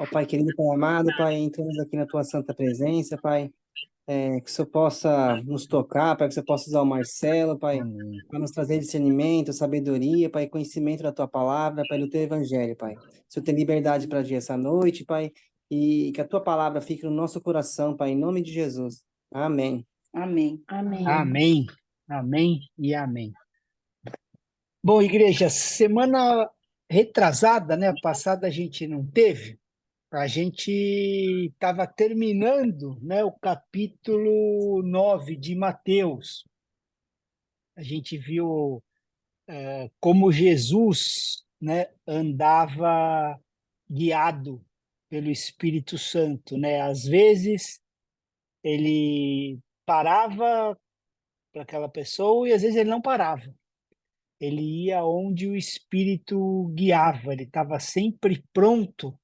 Ó Pai querido, Pai amado, Pai, entramos aqui na Tua santa presença, Pai, que o Senhor possa nos tocar, Pai, que o Senhor possa usar o Marcelo, Pai, Amém. para nos trazer discernimento, sabedoria, Pai, conhecimento da Tua palavra, Pai, do Teu Evangelho, Pai. O Senhor tem liberdade para agir essa noite, Pai, e que a Tua palavra fique no nosso coração, Pai, em nome de Jesus. Amém. Amém. Amém. Amém e amém. Bom, igreja, semana retrasada, né? Passada a gente não teve. A gente estava terminando, né, o capítulo 9 de Mateus. A gente viu como Jesus, né, andava guiado pelo Espírito Santo, né? Às vezes ele parava para aquela pessoa e às vezes ele não parava. Ele ia onde o Espírito guiava, ele estava sempre pronto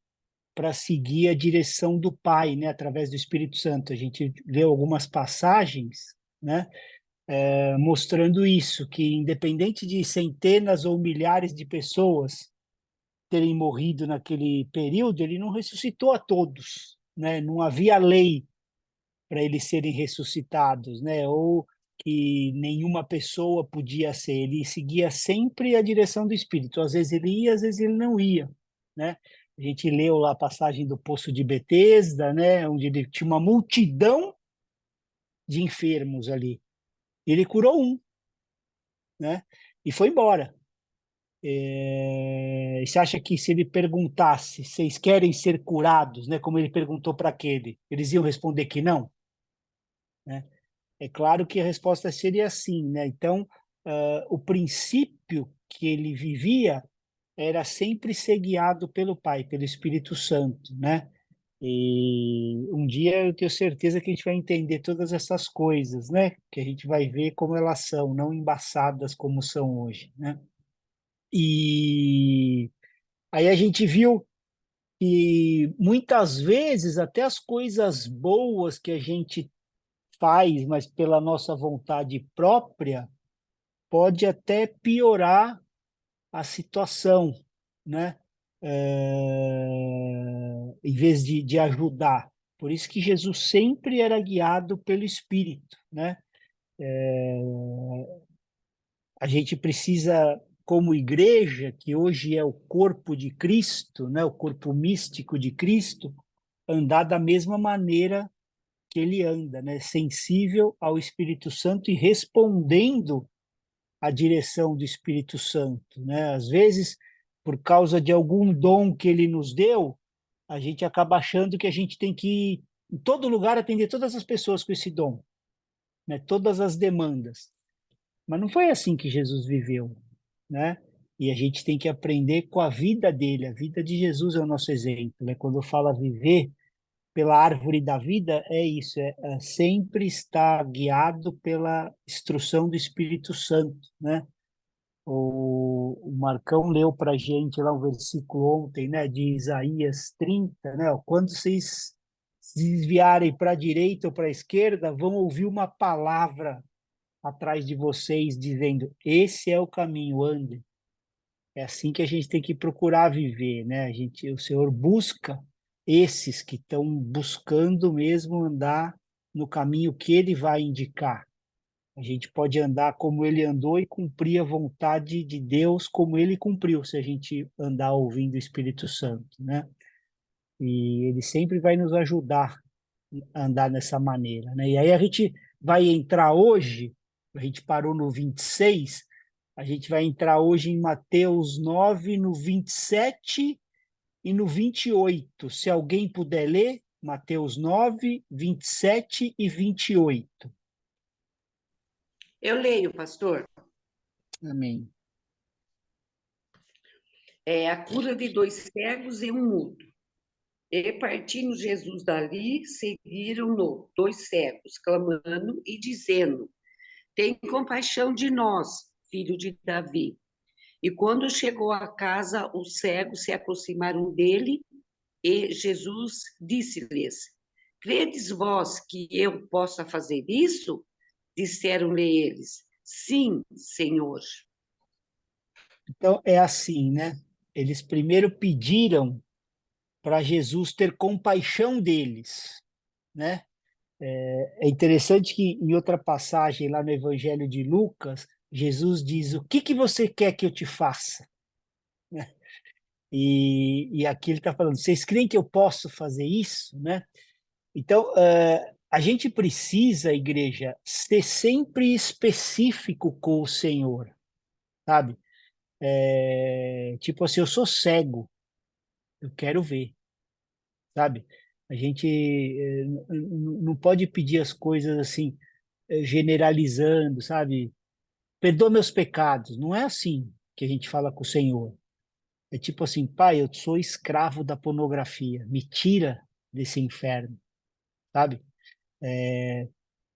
para seguir a direção do Pai, né, através do Espírito Santo. A gente leu algumas passagens, né, mostrando isso, que independente de centenas ou milhares de pessoas terem morrido naquele período, ele não ressuscitou a todos, né? Não havia lei para eles serem ressuscitados, né? Ou que nenhuma pessoa podia ser. Ele seguia sempre a direção do Espírito. Às vezes ele ia, às vezes ele não ia, né? A gente leu lá a passagem do Poço de Betesda, né? Onde ele tinha uma multidão de enfermos ali. Ele curou um, né? E foi embora. E você acha que se ele perguntasse, vocês querem ser curados, né? Como ele perguntou para aquele, eles iam responder que não, né? É claro que a resposta seria sim, né? Então, o princípio que ele vivia era sempre ser guiado pelo Pai, pelo Espírito Santo, né? E um dia eu tenho certeza que a gente vai entender todas essas coisas, né? Que a gente vai ver como elas são, não embaçadas como são hoje, né? E aí a gente viu que muitas vezes até as coisas boas que a gente faz, mas pela nossa vontade própria, pode até piorar a situação, né? Em vez de ajudar. Por isso que Jesus sempre era guiado pelo Espírito, né? A gente precisa, como igreja, que hoje é o corpo de Cristo, né? O corpo místico de Cristo, andar da mesma maneira que ele anda, né? Sensível ao Espírito Santo e respondendo à direção do Espírito Santo, né? Às vezes, por causa de algum dom que ele nos deu, a gente acaba achando que a gente tem que ir em todo lugar atender todas as pessoas com esse dom, né? Todas as demandas. Mas não foi assim que Jesus viveu, né? E a gente tem que aprender com a vida dele. A vida de Jesus é o nosso exemplo, né? Quando fala viver pela árvore da vida, é isso, é sempre estar guiado pela instrução do Espírito Santo, né? O Marcão leu para a gente lá um versículo ontem, né, de Isaías 30, né? Quando vocês se desviarem para a direita ou para a esquerda, vão ouvir uma palavra atrás de vocês dizendo: esse é o caminho, ande. É assim que a gente tem que procurar viver, né? O Senhor busca esses que estão buscando mesmo andar no caminho que Ele vai indicar. A gente pode andar como Ele andou e cumprir a vontade de Deus como Ele cumpriu, se a gente andar ouvindo o Espírito Santo, né? E Ele sempre vai nos ajudar a andar nessa maneira, né? E aí a gente vai entrar hoje, a gente parou no 26, a gente vai entrar hoje em Mateus 9, no 27 e no 28. Se alguém puder ler, Mateus 9, 27 e 28. Eu leio, pastor. Amém. É a cura de dois cegos e um mudo. E partindo Jesus dali, seguiram-no dois cegos, clamando e dizendo: tem compaixão de nós, filho de Davi. E quando chegou à casa, os cegos se aproximaram dele e Jesus disse-lhes: credes vós que eu possa fazer isso? Disseram-lhe eles: sim, Senhor. Então é assim, né? Eles primeiro pediram para Jesus ter compaixão deles, né? É interessante que em outra passagem lá no Evangelho de Lucas, Jesus diz: o que que você quer que eu te faça? Né? E aqui ele está falando: vocês creem que eu posso fazer isso, né? Então, a gente precisa, igreja, ser sempre específico com o Senhor, sabe? Tipo assim, eu sou cego, eu quero ver, sabe? A gente não pode pedir as coisas assim, generalizando, sabe? Perdoa meus pecados. Não é assim que a gente fala com o Senhor. É tipo assim, pai, eu sou escravo da pornografia, me tira desse inferno, sabe?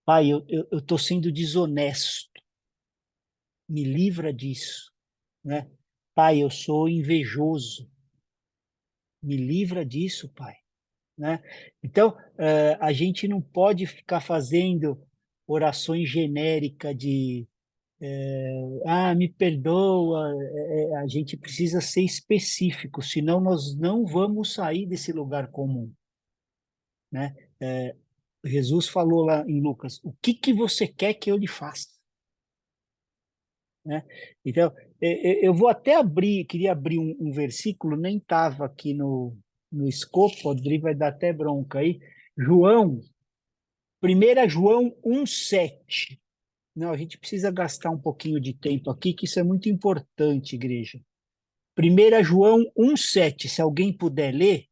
Pai, eu tô sendo desonesto, me livra disso, né? Pai, eu sou invejoso, me livra disso, pai, né? Então, a gente não pode ficar fazendo orações genéricas de me perdoa, a gente precisa ser específico, senão nós não vamos sair desse lugar comum, né? Jesus falou lá em Lucas, o que que você quer que eu lhe faça? Né? Então, eu vou até abrir, queria abrir um versículo, nem estava aqui no escopo, o Adri vai dar até bronca aí, João, 1 João 1,7. Não, a gente precisa gastar um pouquinho de tempo aqui, que isso é muito importante, igreja. 1 João 1,7, se alguém puder ler.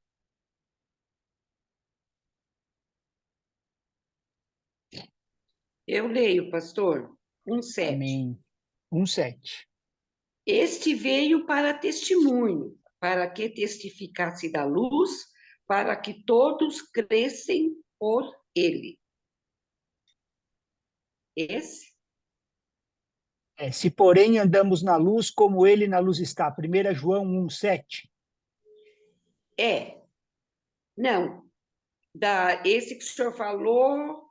Eu leio, pastor, 1:7. Amém. 1,7. Este veio para testemunho, para que testificasse da luz, para que todos crescem por ele. Esse Se porém andamos na luz, como ele na luz está. 1 João 1,7. é, não, esse que o senhor falou,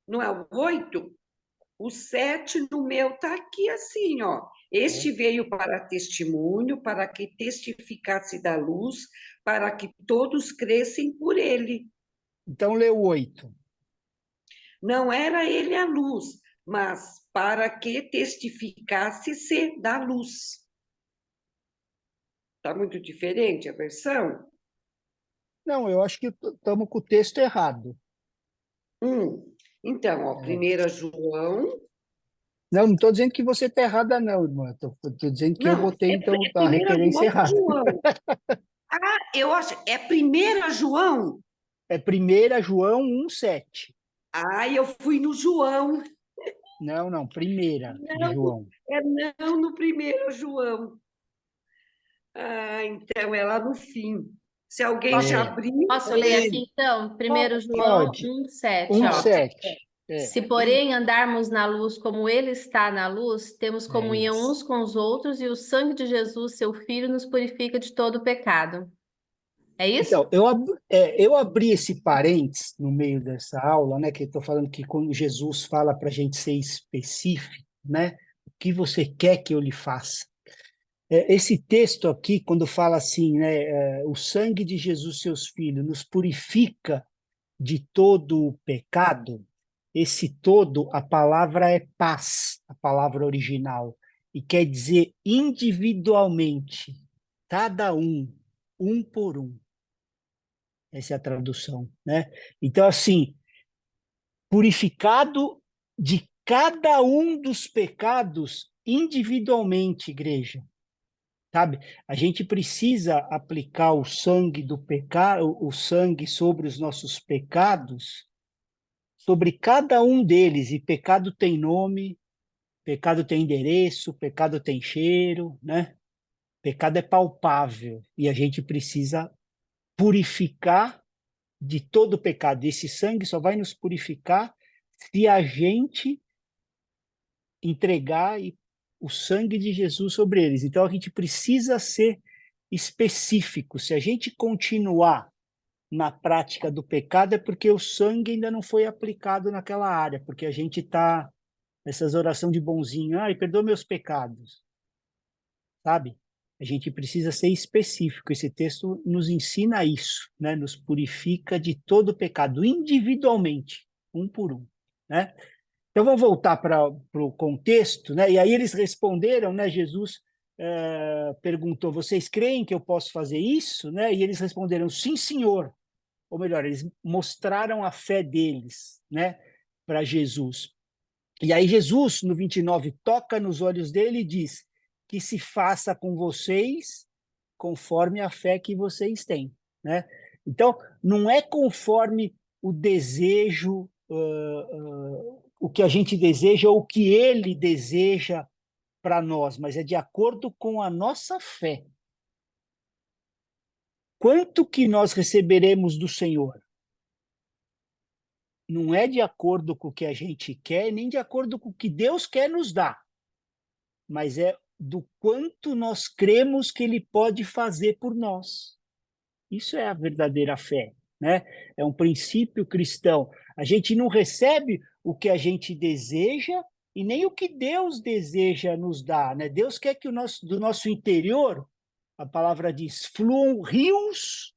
não é o 8? O 7 no meu está aqui assim, ó. Este veio para testemunho, para que testificasse da luz, para que todos crescem por ele. Então, lê o 8. Não era ele a luz, mas para que testificasse-se da luz. Está muito diferente a versão? Não, eu acho que estamos com o texto errado. Então, ó, É. 1 João. Não estou dizendo que você está errada, não, irmã. Estou dizendo que eu Não, botei, então, é a 1 referência João, errada. João. Ah, eu acho. É 1 João? É 1 João 1,7. Ah, eu fui no João. Não, não, primeira de Não, João. não no 1 João. Ah, então é lá no fim. Se alguém já É, abriu, Posso ler aqui então? 1 João pode. 1,7, ó. 1,7. Se, porém, andarmos na luz como ele está na luz, temos comunhão isso. uns com os outros e o sangue de Jesus, seu Filho, nos purifica de todo pecado. É isso? Então, eu abri esse parênteses no meio dessa aula, né, que eu estou falando que quando Jesus fala para a gente ser específico, né, o que você quer que eu lhe faça? Esse texto aqui, quando fala assim, né, o sangue de Jesus, seus filhos, nos purifica de todo o pecado, esse todo, a palavra é paz, a palavra original, e quer dizer individualmente, cada um por um. Essa é a tradução, né? Então, assim, purificado de cada um dos pecados individualmente, igreja. Sabe? A gente precisa aplicar o sangue do pecado, o sangue sobre os nossos pecados, sobre cada um deles. E pecado tem nome, pecado tem endereço, pecado tem cheiro, né? Pecado é palpável e a gente precisa purificar de todo o pecado. Esse sangue só vai nos purificar se a gente entregar o sangue de Jesus sobre eles. Então a gente precisa ser específico. Se a gente continuar na prática do pecado, é porque o sangue ainda não foi aplicado naquela área, porque a gente está nessas orações de bonzinho, ai, perdoa meus pecados, sabe? A gente precisa ser específico. Esse texto nos ensina isso, né? Nos purifica de todo pecado, individualmente, um por um, né? Então, vamos voltar para o contexto, né? E aí eles responderam, né? Jesus perguntou, vocês creem que eu posso fazer isso? Né? E eles responderam, sim, senhor. Ou melhor, eles mostraram a fé deles, né? Para Jesus. E aí Jesus, no 29, toca nos olhos dele e diz que se faça com vocês conforme a fé que vocês têm, né? Então, não é conforme o desejo, o que a gente deseja ou o que ele deseja para nós, mas é de acordo com a nossa fé. Quanto que nós receberemos do Senhor? Não é de acordo com o que a gente quer, nem de acordo com o que Deus quer nos dar, mas é do quanto nós cremos que Ele pode fazer por nós. Isso é a verdadeira fé, né? É um princípio cristão. A gente não recebe o que a gente deseja e nem o que Deus deseja nos dar, né? Deus quer que do nosso interior, a palavra diz, fluam rios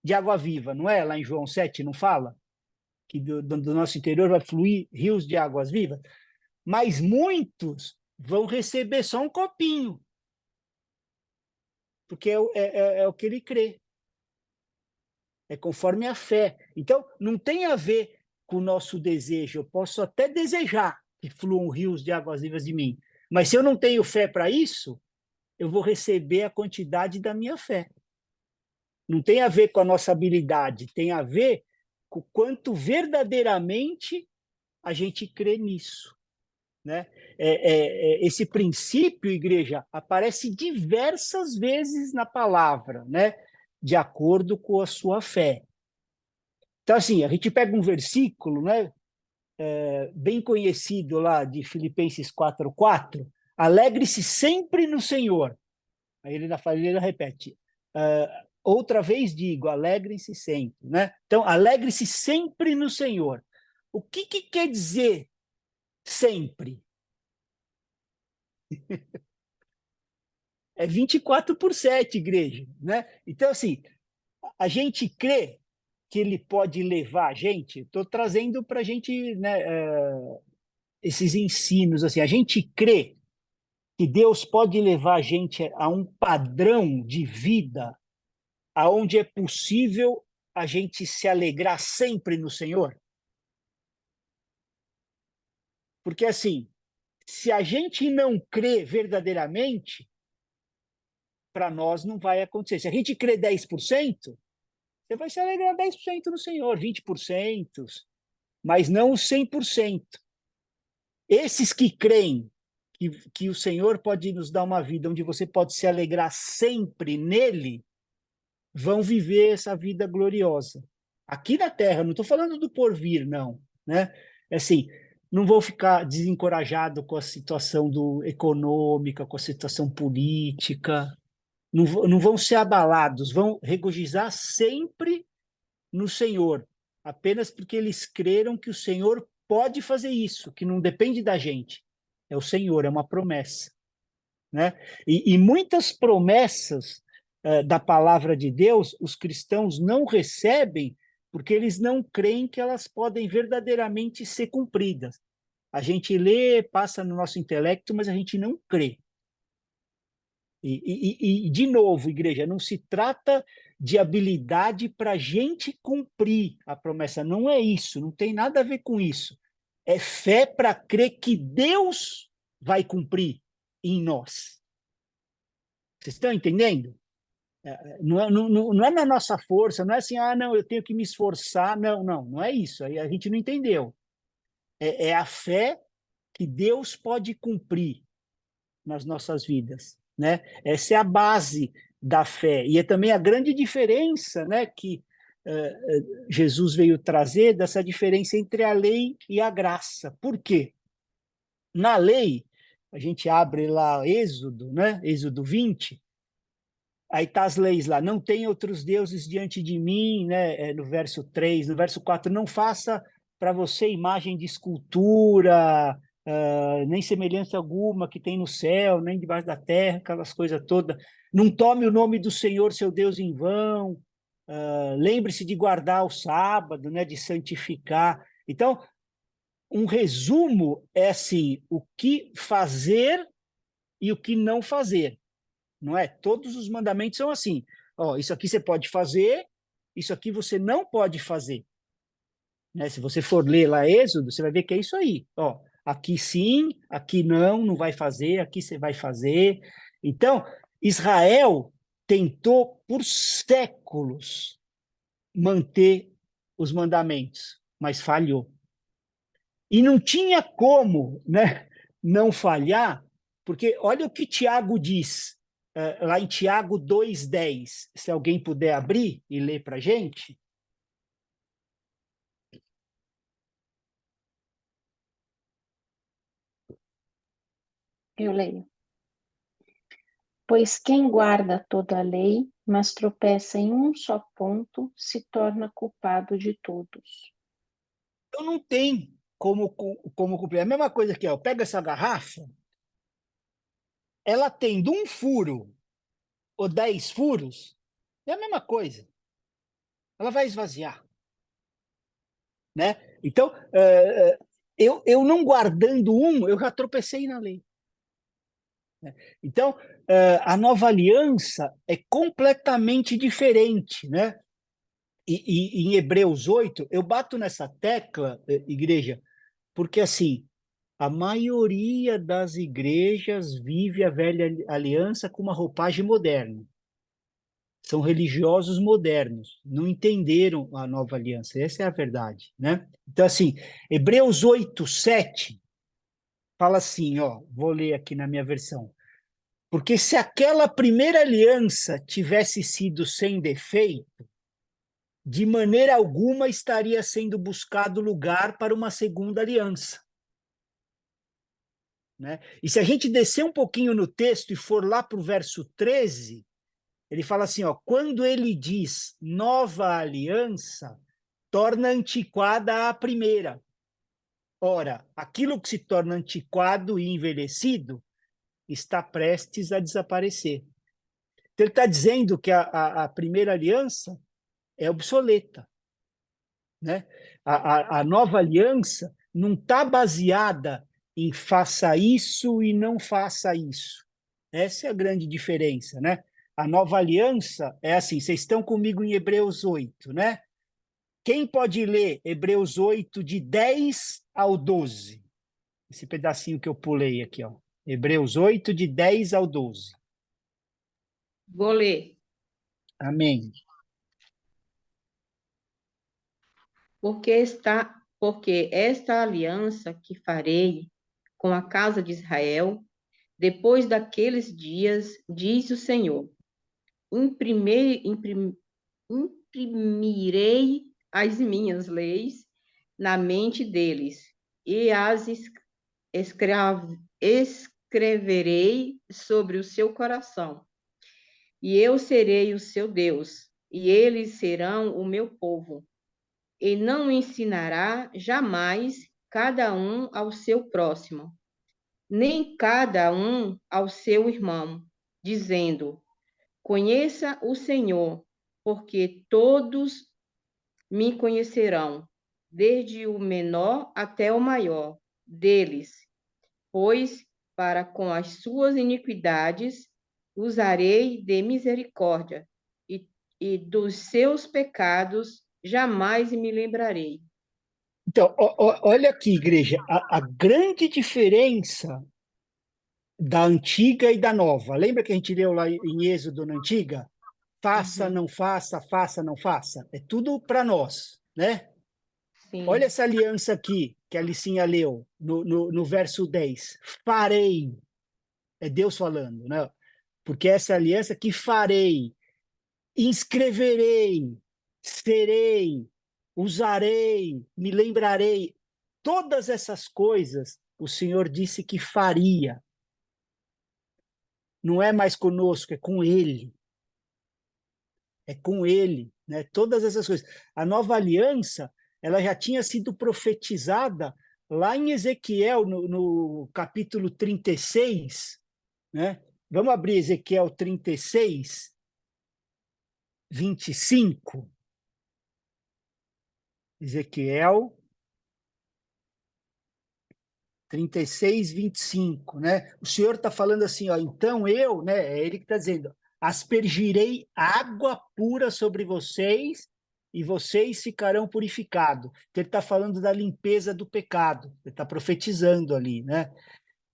de água viva, não é? Lá em João 7 não fala? Que do nosso interior vai fluir rios de águas vivas, mas muitos vão receber só um copinho, porque é o que ele crê, é conforme a fé. Então, não tem a ver com o nosso desejo, eu posso até desejar que fluam rios de águas vivas de mim, mas se eu não tenho fé para isso, eu vou receber a quantidade da minha fé. Não tem a ver com a nossa habilidade, tem a ver com o quanto verdadeiramente a gente crê nisso, né? Esse princípio, igreja, aparece diversas vezes na palavra, né? De acordo com a sua fé. Então, assim, a gente pega um versículo, né? Bem conhecido lá de Filipenses 4:4, alegre-se sempre no Senhor. Aí ele repete, outra vez digo, alegrem-se sempre, né? Então, alegre-se sempre no Senhor. O que quer dizer sempre? É 24/7, igreja, né? Então, assim, a gente crê que ele pode levar a gente, estou trazendo para a gente, né, esses ensinos, assim, a gente crê que Deus pode levar a gente a um padrão de vida aonde é possível a gente se alegrar sempre no Senhor? Porque, assim, se a gente não crê verdadeiramente, para nós não vai acontecer. Se a gente crê 10%, você vai se alegrar 10% no Senhor, 20%, mas não os 100%. Esses que creem que o Senhor pode nos dar uma vida onde você pode se alegrar sempre nele, vão viver essa vida gloriosa. Aqui na Terra, não estou falando do porvir, não, né? É assim, não vou ficar desencorajado com a situação econômica, com a situação política, não vão ser abalados, vão regozijar sempre no Senhor, apenas porque eles creram que o Senhor pode fazer isso, que não depende da gente. É o Senhor, é uma promessa, né? E muitas promessas da palavra de Deus, os cristãos não recebem porque eles não creem que elas podem verdadeiramente ser cumpridas. A gente lê, passa no nosso intelecto, mas a gente não crê. E, de novo, igreja, não se trata de habilidade para a gente cumprir a promessa. Não é isso, não tem nada a ver com isso. É fé para crer que Deus vai cumprir em nós. Vocês estão entendendo? Não é na nossa força, não é assim, não, eu tenho que me esforçar. Não é isso. Aí a gente não entendeu. É a fé que Deus pode cumprir nas nossas vidas, né? Essa é a base da fé e é também a grande diferença, né, que Jesus veio trazer, dessa diferença entre a lei e a graça. Por quê? Na lei, a gente abre lá Êxodo, né? Êxodo 20, aí tá as leis lá, não tem outros deuses diante de mim, né? No verso 3, no verso 4, não faça para você imagem de escultura, nem semelhança alguma que tem no céu, nem debaixo da terra, aquelas coisas todas. Não tome o nome do Senhor, seu Deus, em vão. Lembre-se de guardar o sábado, né, de santificar. Então, um resumo é assim, o que fazer e o que não fazer, não é? Todos os mandamentos são assim. Ó, isso aqui você pode fazer, isso aqui você não pode fazer. Né? Se você for ler lá Êxodo, você vai ver que é isso aí. Ó, aqui sim, aqui não, não vai fazer, aqui você vai fazer. Então, Israel tentou por séculos manter os mandamentos, mas falhou. E não tinha como, né, não falhar, porque olha o que Tiago diz, lá em Tiago 2,10. Se alguém puder abrir e ler para a gente. Eu leio. Pois quem guarda toda a lei, mas tropeça em um só ponto, se torna culpado de todos. Então não tem como cumprir. A mesma coisa aqui, ó, pega essa garrafa, ela tendo um furo ou 10 furos, é a mesma coisa. Ela vai esvaziar. Né? Então, eu não guardando um, eu já tropecei na lei. Então, a nova aliança é completamente diferente, né? E em Hebreus 8, eu bato nessa tecla, igreja, porque assim, a maioria das igrejas vive a velha aliança com uma roupagem moderna. São religiosos modernos, não entenderam a nova aliança, essa é a verdade, né? Então, assim, Hebreus 8, 7, fala assim, ó, vou ler aqui na minha versão. Porque se aquela primeira aliança tivesse sido sem defeito, de maneira alguma estaria sendo buscado lugar para uma segunda aliança. Né? E se a gente descer um pouquinho no texto e for lá para o verso 13, ele fala assim, ó, quando ele diz nova aliança, torna antiquada a primeira. Ora, aquilo que se torna antiquado e envelhecido está prestes a desaparecer. Então, ele está dizendo que a primeira aliança é obsoleta. Né? A nova aliança não está baseada em faça isso e não faça isso. Essa é a grande diferença. Né? A nova aliança é assim, vocês estão comigo em Hebreus 8, né? Quem pode ler Hebreus 8, de 10 ao 12? Esse pedacinho que eu pulei aqui, ó. Hebreus 8, de 10 ao 12. Vou ler. Amém. Porque esta aliança que farei com a casa de Israel, depois daqueles dias, diz o Senhor, imprimirei as minhas leis na mente deles e as escreverei sobre o seu coração. E eu serei o seu Deus, e eles serão o meu povo. E não ensinará jamais cada um ao seu próximo, nem cada um ao seu irmão, dizendo: Conheça o Senhor, porque todos me conhecerão, desde o menor até o maior deles, pois para com as suas iniquidades usarei de misericórdia, e dos seus pecados jamais me lembrarei. Então, olha aqui, igreja, a grande diferença da antiga e da nova. Lembra que a gente leu lá em Êxodo na antiga? Faça, não faça, faça, não faça. É tudo para nós, né? Sim. Olha essa aliança aqui, que a Licinha leu, no verso 10. Farei. É Deus falando, né? Porque essa aliança que farei, inscreverei, serei, usarei, me lembrarei. Todas essas coisas o Senhor disse que faria. Não é mais conosco, é com Ele. É com Ele, né? Todas essas coisas. A nova aliança, ela já tinha sido profetizada lá em Ezequiel, no capítulo 36, né? Vamos abrir Ezequiel 36, 25. Ezequiel 36, 25, né? O Senhor está falando assim, ó, então eu, né? É ele que está dizendo, aspergirei água pura sobre vocês e vocês ficarão purificados. Então ele está falando da limpeza do pecado, ele está profetizando ali, né?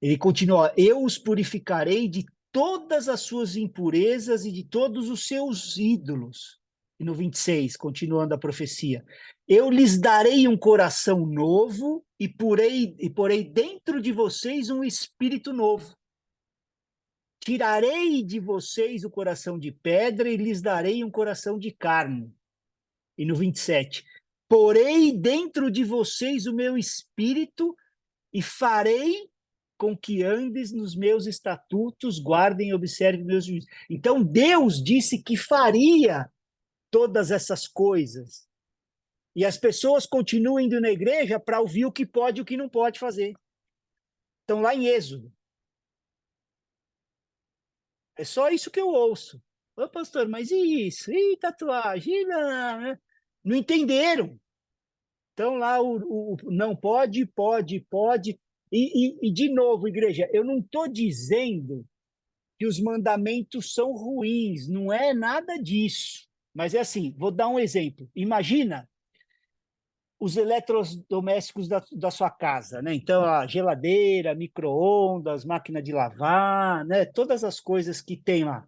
Ele continua, eu os purificarei de todas as suas impurezas e de todos os seus ídolos. E no 26, continuando a profecia, eu lhes darei um coração novo e porei dentro de vocês um espírito novo. Tirarei de vocês o coração de pedra e lhes darei um coração de carne. E no 27, porei dentro de vocês o meu espírito e farei com que andes nos meus estatutos, guardem e observem meus juízos. Então, Deus disse que faria todas essas coisas. E as pessoas continuam indo na igreja para ouvir o que pode e o que não pode fazer. Estão lá em Êxodo. É só isso que eu ouço. Ô, pastor, mas e isso? E tatuagem? Não, né? Não entenderam. Então, lá o não pode, pode, pode. E, de novo, igreja, eu não estou dizendo que os mandamentos são ruins, não é nada disso. Mas é assim, vou dar um exemplo. Imagina os eletrodomésticos da sua casa, né? Então, a geladeira, micro-ondas, máquina de lavar, né? Todas as coisas que tem lá.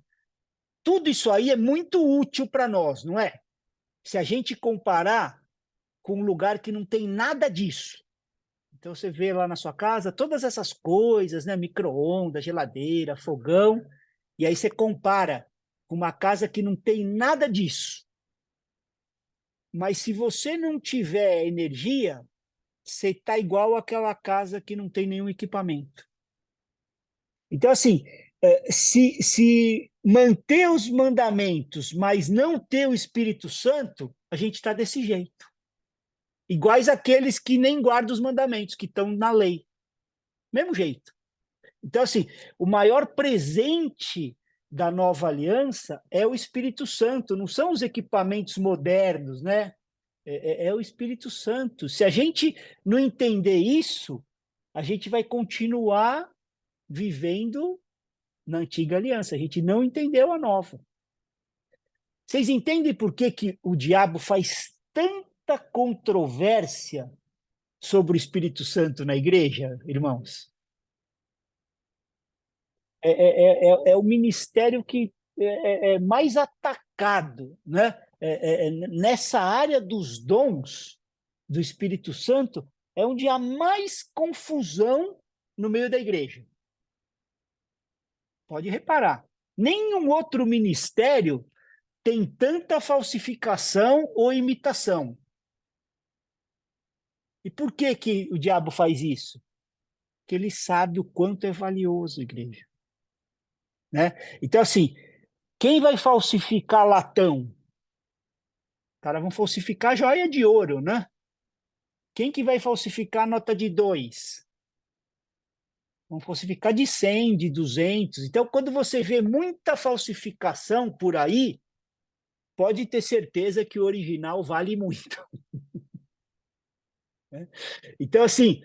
Tudo isso aí é muito útil para nós, não é? Se a gente comparar com um lugar que não tem nada disso. Então, você vê lá na sua casa todas essas coisas, né? Micro-ondas, geladeira, fogão, e aí você compara com uma casa que não tem nada disso. Mas se você não tiver energia, você está igual àquela casa que não tem nenhum equipamento. Então, assim, se manter os mandamentos, mas não ter o Espírito Santo, a gente está desse jeito. Iguais àqueles que nem guardam os mandamentos, que estão na lei. Mesmo jeito. Então, assim, o maior presente da nova aliança é o Espírito Santo, não são os equipamentos modernos, né? É o Espírito Santo. Se a gente não entender isso, a gente vai continuar vivendo na antiga aliança. A gente não entendeu a nova. Vocês entendem por que o diabo faz tanta controvérsia sobre o Espírito Santo na igreja, irmãos? É o ministério que é mais atacado, né? Nessa área dos dons do Espírito Santo, é onde há mais confusão no meio da igreja. Pode reparar. Nenhum outro ministério tem tanta falsificação ou imitação. E por que o diabo faz isso? Porque ele sabe o quanto é valioso, igreja. Né? Então, assim, quem vai falsificar latão? Os caras vão falsificar joia de ouro, né? Quem que vai falsificar nota de 2? Vão falsificar de 100, de 200. Então, quando você vê muita falsificação por aí, pode ter certeza que o original vale muito. Então, assim,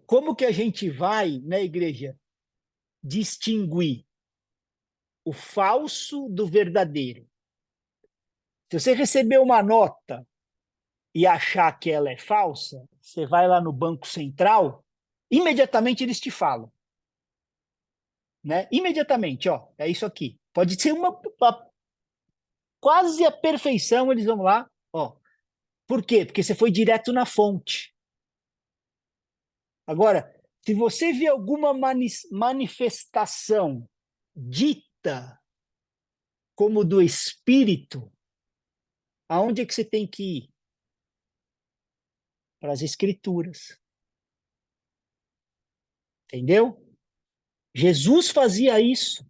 como que a gente vai, né, igreja, distinguir o falso do verdadeiro? Se você receber uma nota e achar que ela é falsa, você vai lá no Banco Central, imediatamente eles te falam. Né? Imediatamente, ó, é isso aqui. Pode ser quase a perfeição, eles vão lá, ó. Por quê? Porque você foi direto na fonte. Agora, se você vê alguma manifestação dita como do Espírito, aonde é que você tem que ir? Para as Escrituras. Entendeu? Jesus fazia isso.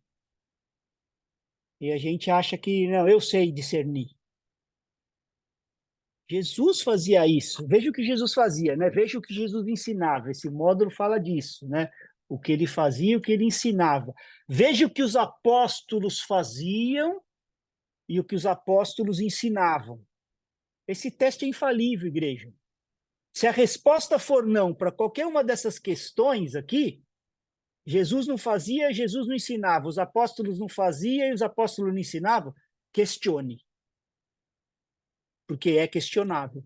E a gente acha que, não, eu sei discernir. Jesus fazia isso. Veja o que Jesus fazia, né? Veja o que Jesus ensinava. Esse módulo fala disso, né? O que ele fazia, o que ele ensinava. Veja o que os apóstolos faziam e o que os apóstolos ensinavam. Esse teste é infalível, igreja. Se a resposta for não para qualquer uma dessas questões aqui, Jesus não fazia, Jesus não ensinava, os apóstolos não faziam e os apóstolos não ensinavam, questione. Porque é questionável.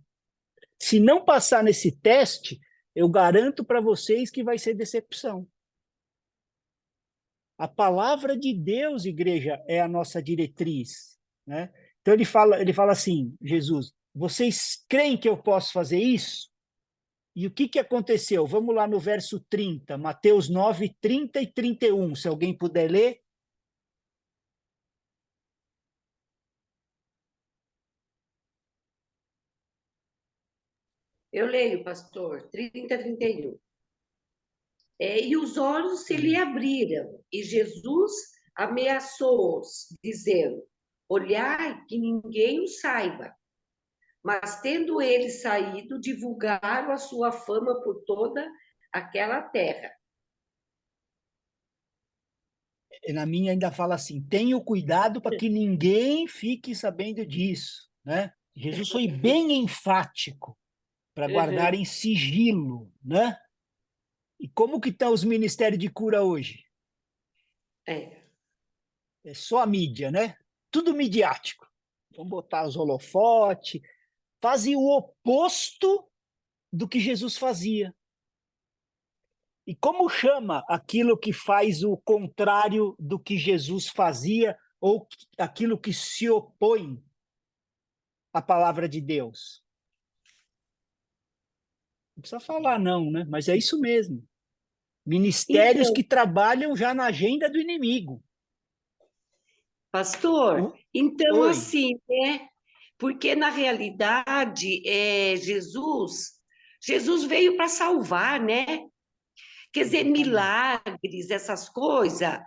Se não passar nesse teste, eu garanto para vocês que vai ser decepção. A palavra de Deus, igreja, é a nossa diretriz, né? Então ele fala assim, Jesus, vocês creem que eu posso fazer isso? E o que aconteceu? Vamos lá no verso 30, Mateus 9, 30 e 31, se alguém puder ler. Eu leio, pastor, 30 a 31. E os olhos se lhe abriram, e Jesus ameaçou-os, dizendo: olhai que ninguém o saiba. Mas, tendo eles saído, divulgaram a sua fama por toda aquela terra. Na minha ainda fala assim, tenha cuidado para que ninguém fique sabendo disso, né? Jesus foi bem enfático para guardar em sigilo, né? E como que estão os ministérios de cura hoje? É. É só a mídia, né? Tudo midiático. Vamos botar os holofotes, fazem o oposto do que Jesus fazia. E como chama aquilo que faz o contrário do que Jesus fazia ou aquilo que se opõe à palavra de Deus? Não precisa falar não, né? Mas é isso mesmo. Ministérios Então, que trabalham já na agenda do inimigo. pastor, então Oi. assim, né? Porque na realidade, Jesus veio para salvar, né? Quer dizer, Exatamente. milagres, essas coisas,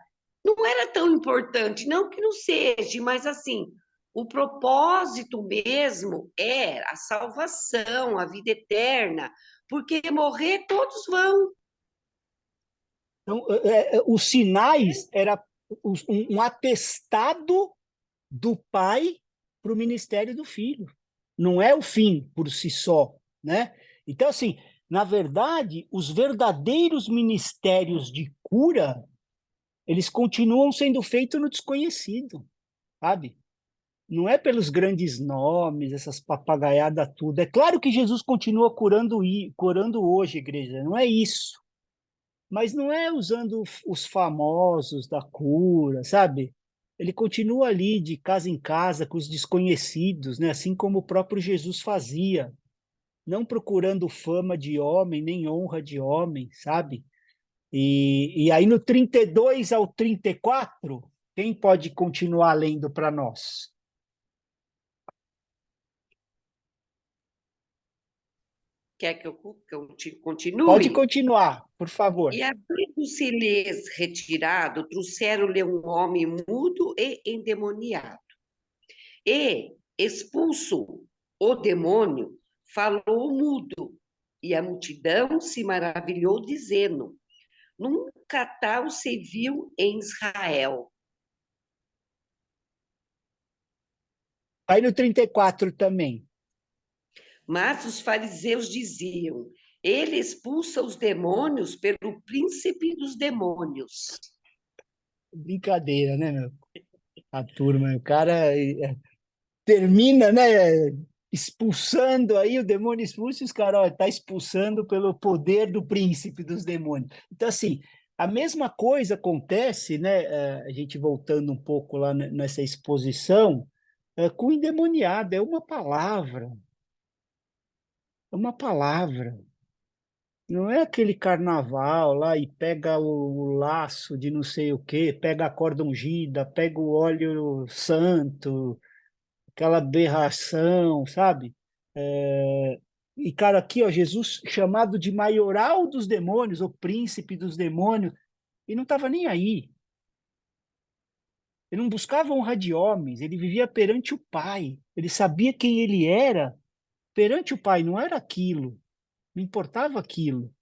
não era tão importante, não que não seja, mas assim, o propósito mesmo é a salvação, a vida eterna, porque morrer todos vão. Então, os sinais era um atestado do pai para o ministério do filho. Não é o fim por si só, né? Então, assim, na verdade, os verdadeiros ministérios de cura, eles continuam sendo feitos no desconhecido, sabe? Não é pelos grandes nomes, essas papagaiadas tudo. É claro que Jesus continua curando hoje, igreja, não é isso. Mas não é usando os famosos da cura, sabe? Ele continua ali de casa em casa com os desconhecidos, né? Assim como o próprio Jesus fazia, não procurando fama de homem, nem honra de homem, sabe? E aí no 32 ao 34, quem pode continuar lendo para nós? Quer que eu Pode continue? continuar, por favor. E havendo-se-lhes retirado, trouxeram-lhe um homem mudo e endemoniado. E, expulso o demônio, falou mudo, e a multidão se maravilhou, dizendo: nunca tal se viu em Israel. Aí no 34 também. Mas os fariseus diziam: ele expulsa os demônios pelo príncipe dos demônios. Brincadeira, né, meu? A turma, o cara termina, né, expulsando aí o demônio expulso, e os caras, tá expulsando pelo poder do príncipe dos demônios. Então, assim, a mesma coisa acontece, né, a gente voltando um pouco lá nessa exposição, com o endemoniado, é uma palavra. Não é aquele carnaval lá e pega o laço de não sei o quê, pega a corda ungida, pega o óleo santo, aquela aberração, sabe? E, cara, aqui, ó, Jesus chamado de maioral dos demônios, ou príncipe dos demônios, e não estava nem aí. Ele não buscava honra de homens, ele vivia perante o Pai. Ele sabia quem ele era perante o Pai, não era aquilo, não importava aquilo,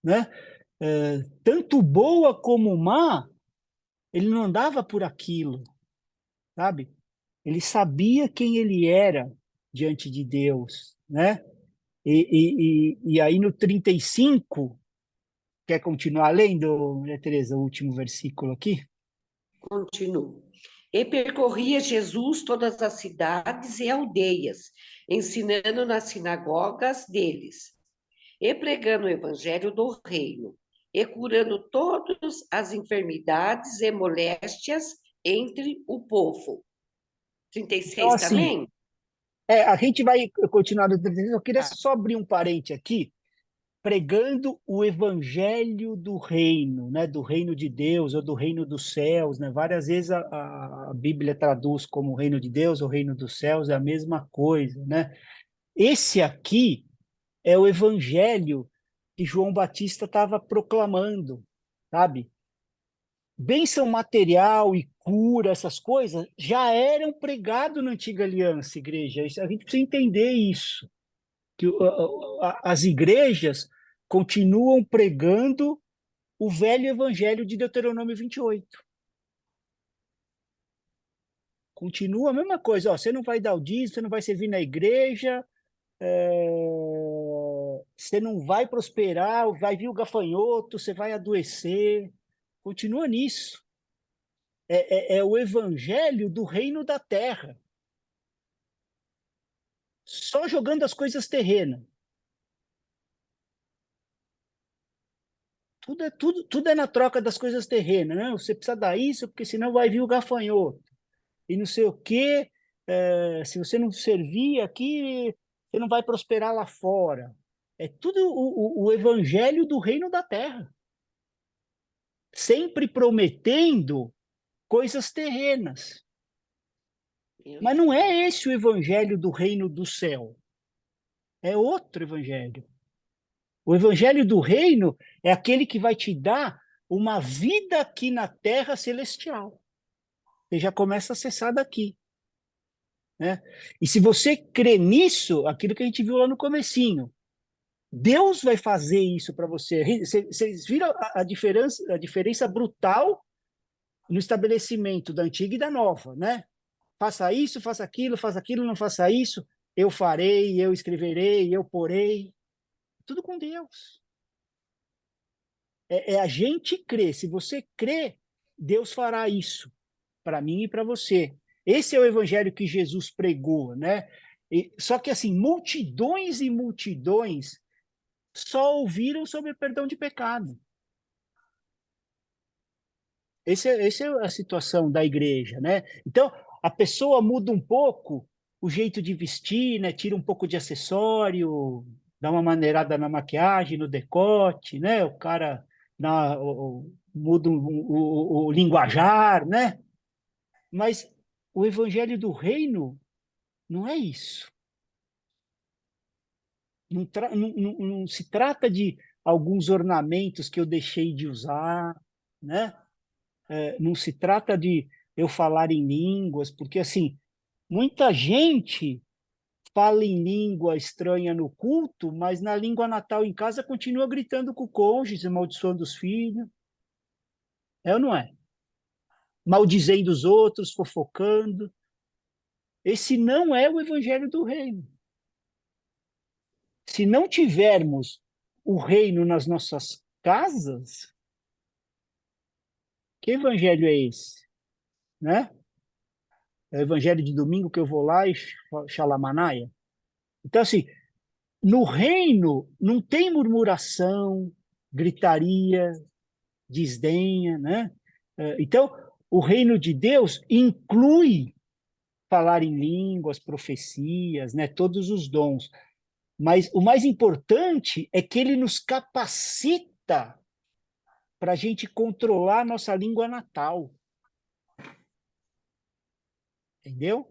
né? Tanto boa como má, ele não andava por aquilo, sabe? Ele sabia quem ele era diante de Deus, né? E aí no 35, quer continuar lendo, né, Teresa, o último versículo aqui? Continuo. E percorria Jesus todas as cidades e aldeias, ensinando nas sinagogas deles, e pregando o evangelho do reino, e curando todas as enfermidades e moléstias entre o povo. Então, 36 assim, também? a gente vai continuar no 35, eu queria Ah, só abrir um parente aqui, pregando o evangelho do reino, né, do reino de Deus ou do reino dos céus, né? Várias vezes a Bíblia traduz como reino de Deus ou reino dos céus, é a mesma coisa, né? Esse aqui é o evangelho que João Batista estava proclamando, sabe? Bênção material e cura, essas coisas, já eram pregados na antiga aliança, igreja. A gente precisa entender isso, que as igrejas continuam pregando o velho evangelho de Deuteronômio 28. Continua a mesma coisa, ó, você não vai dar o dízimo, você não vai servir na igreja, você não vai prosperar, vai vir o gafanhoto, você vai adoecer. Continua nisso. É o evangelho do reino da terra. Só jogando as coisas terrenas. Tudo é na troca das coisas terrenas, né? Você precisa dar isso, porque senão vai vir o gafanhoto. E não sei o quê. Se você não servir aqui, você não vai prosperar lá fora. É tudo o evangelho do reino da terra. Sempre prometendo coisas terrenas. Mas não é esse o evangelho do reino do céu. É outro evangelho. O evangelho do reino é aquele que vai te dar uma vida aqui na terra celestial. Você já começa a acessar daqui, né? E se você crê nisso, aquilo que a gente viu lá no comecinho, Deus vai fazer isso para você. Vocês viram a diferença brutal no estabelecimento da antiga e da nova, né? Faça isso, faça aquilo, não faça isso. Eu farei, eu escreverei, eu porei. Tudo com Deus. É a gente crer. Se você crê, Deus fará isso para mim e para você. Esse é o evangelho que Jesus pregou, né? Só que assim, multidões e multidões só ouviram sobre o perdão de pecado. Essa é a situação da igreja, né? Então, a pessoa muda um pouco o jeito de vestir, né? Tira um pouco de acessório, dá uma maneirada na maquiagem, no decote, né? O cara muda o linguajar, né? Mas o evangelho do reino não é isso. Não se trata de alguns ornamentos que eu deixei de usar, né? Não se trata de eu falar em línguas, porque assim, muita gente fala em língua estranha no culto, mas na língua natal em casa continua gritando com o cônjuge, amaldiçoando os filhos. É ou não é? Maldizendo os outros, fofocando. Esse não é o evangelho do reino. Se não tivermos o reino nas nossas casas, que evangelho é esse? Né? É o evangelho de domingo que eu vou lá e xalamanaia? Então, assim, no reino não tem murmuração, gritaria, desdenha, né? Então, o reino de Deus inclui falar em línguas, profecias, né? Todos os dons. Mas o mais importante é que ele nos capacita para a gente controlar a nossa língua natal. Entendeu?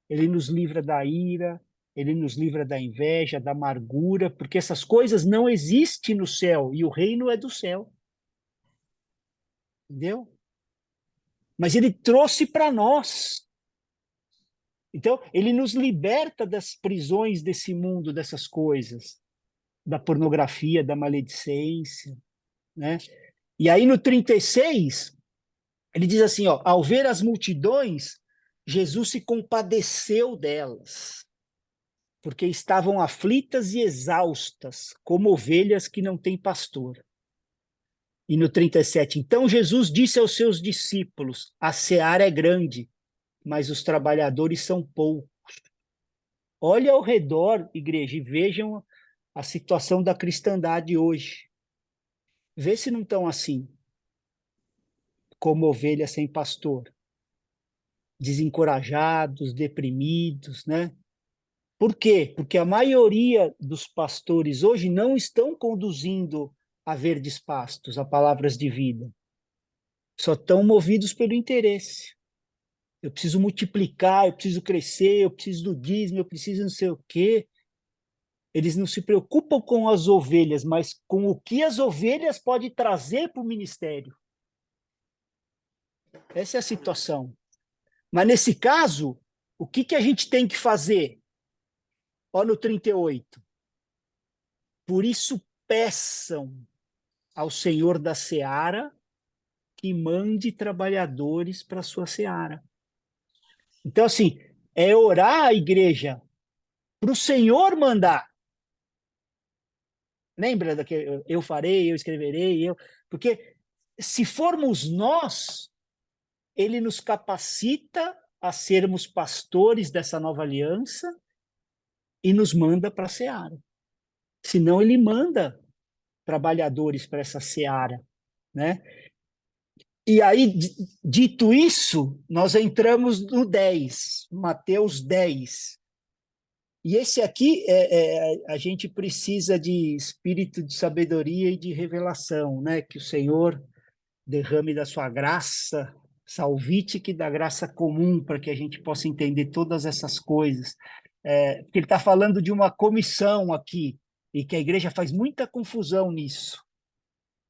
Ele nos livra da ira, ele nos livra da inveja, da amargura, porque essas coisas não existem no céu e o reino é do céu. Entendeu? Mas ele trouxe para nós. Então, ele nos liberta das prisões desse mundo, dessas coisas, da pornografia, da maledicência, né? E aí no 36, ele diz assim, ó, ao ver as multidões, Jesus se compadeceu delas, porque estavam aflitas e exaustas, como ovelhas que não têm pastor. E no 37, então Jesus disse aos seus discípulos, a seara é grande, mas os trabalhadores são poucos. Olhe ao redor, igreja, e vejam a situação da cristandade hoje. Vê se não estão assim, como ovelhas sem pastor, desencorajados, deprimidos, né? Por quê? Porque a maioria dos pastores hoje não estão conduzindo a verdes pastos, a palavras de vida. Só estão movidos pelo interesse. Eu preciso multiplicar, eu preciso crescer, eu preciso do dízimo, eu preciso não sei o quê. Eles não se preocupam com as ovelhas, mas com o que as ovelhas podem trazer para o ministério. Essa é a situação. Mas nesse caso, o que a gente tem que fazer? Ó, no 38. Por isso peçam ao Senhor da seara que mande trabalhadores para a sua seara. Então, assim, é orar a igreja para o Senhor mandar. Lembra daquele eu farei, eu escreverei, eu... Porque se formos nós, ele nos capacita a sermos pastores dessa nova aliança e nos manda para a seara. Senão ele manda trabalhadores para essa seara, né? E aí, dito isso, nós entramos no 10, Mateus 10. E esse aqui, a gente precisa de espírito de sabedoria e de revelação, né? Que o Senhor derrame da sua graça, salvífique da graça comum, para que a gente possa entender todas essas coisas. Porque ele está falando de uma comissão aqui, e que a igreja faz muita confusão nisso.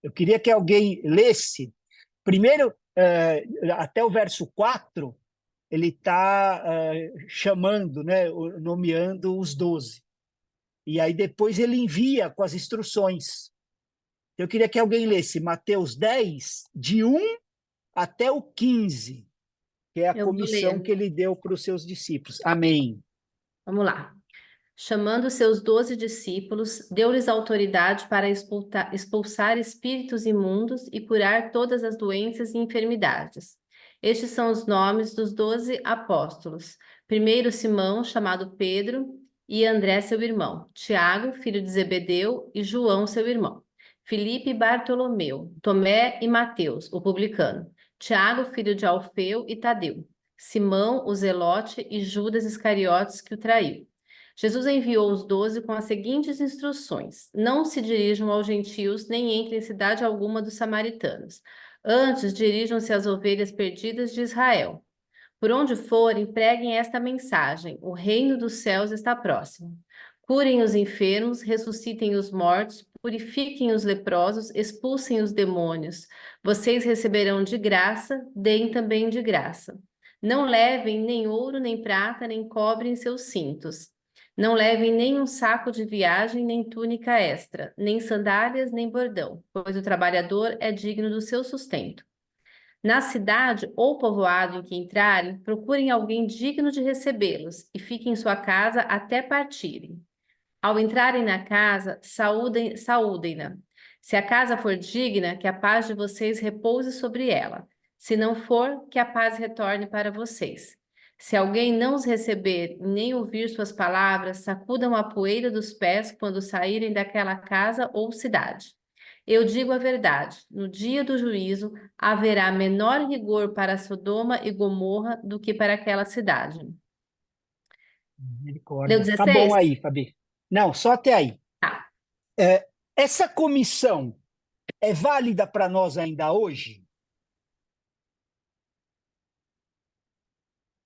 Eu queria que alguém lesse. Primeiro, até o verso 4, ele está chamando, né, nomeando os 12. E aí depois ele envia com as instruções. Eu queria que alguém lesse Mateus 10, de 1 até o 15, que é a Eu vou comissão ler. que ele deu para os seus discípulos. Amém. Vamos lá. Chamando seus 12 discípulos, deu-lhes autoridade para expulsar espíritos imundos e curar todas as doenças e enfermidades. Estes são os nomes dos 12 apóstolos. Primeiro Simão, chamado Pedro, e André, seu irmão. Tiago, filho de Zebedeu, e João, seu irmão. Filipe e Bartolomeu. Tomé e Mateus, o publicano. Tiago, filho de Alfeu e Tadeu. Simão, o zelote, e Judas Iscariotes, que o traiu. Jesus enviou os 12 com as seguintes instruções: não se dirijam aos gentios, nem entrem em cidade alguma dos samaritanos. Antes, dirijam-se às ovelhas perdidas de Israel. Por onde forem, preguem esta mensagem: o reino dos céus está próximo. Curem os enfermos, ressuscitem os mortos, purifiquem os leprosos, expulsem os demônios. Vocês receberão de graça, deem também de graça. Não levem nem ouro, nem prata, nem cobre em seus cintos. Não levem nem um saco de viagem, nem túnica extra, nem sandálias, nem bordão, pois o trabalhador é digno do seu sustento. Na cidade ou povoado em que entrarem, procurem alguém digno de recebê-los e fiquem em sua casa até partirem. Ao entrarem na casa, saúdem-na. Se a casa for digna, que a paz de vocês repouse sobre ela. Se não for, que a paz retorne para vocês. Se alguém não os receber nem ouvir suas palavras, sacudam a poeira dos pés quando saírem daquela casa ou cidade. Eu digo a verdade, no dia do juízo haverá menor rigor para Sodoma e Gomorra do que para aquela cidade. Leu Misericórdia. Tá bom 16? aí, Fabi. Não, só até aí. Tá. Essa comissão é válida para nós ainda hoje?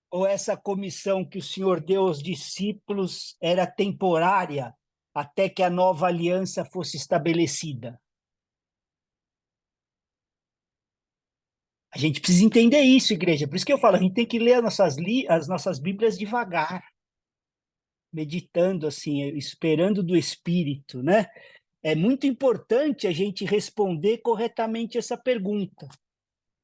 Ou essa comissão que o Senhor deu aos discípulos era temporária até que a nova aliança fosse estabelecida? A gente precisa entender isso, igreja. Por isso que eu falo, a gente tem que ler as nossas Bíblias devagar, meditando assim, esperando do Espírito, né? É muito importante a gente responder corretamente essa pergunta,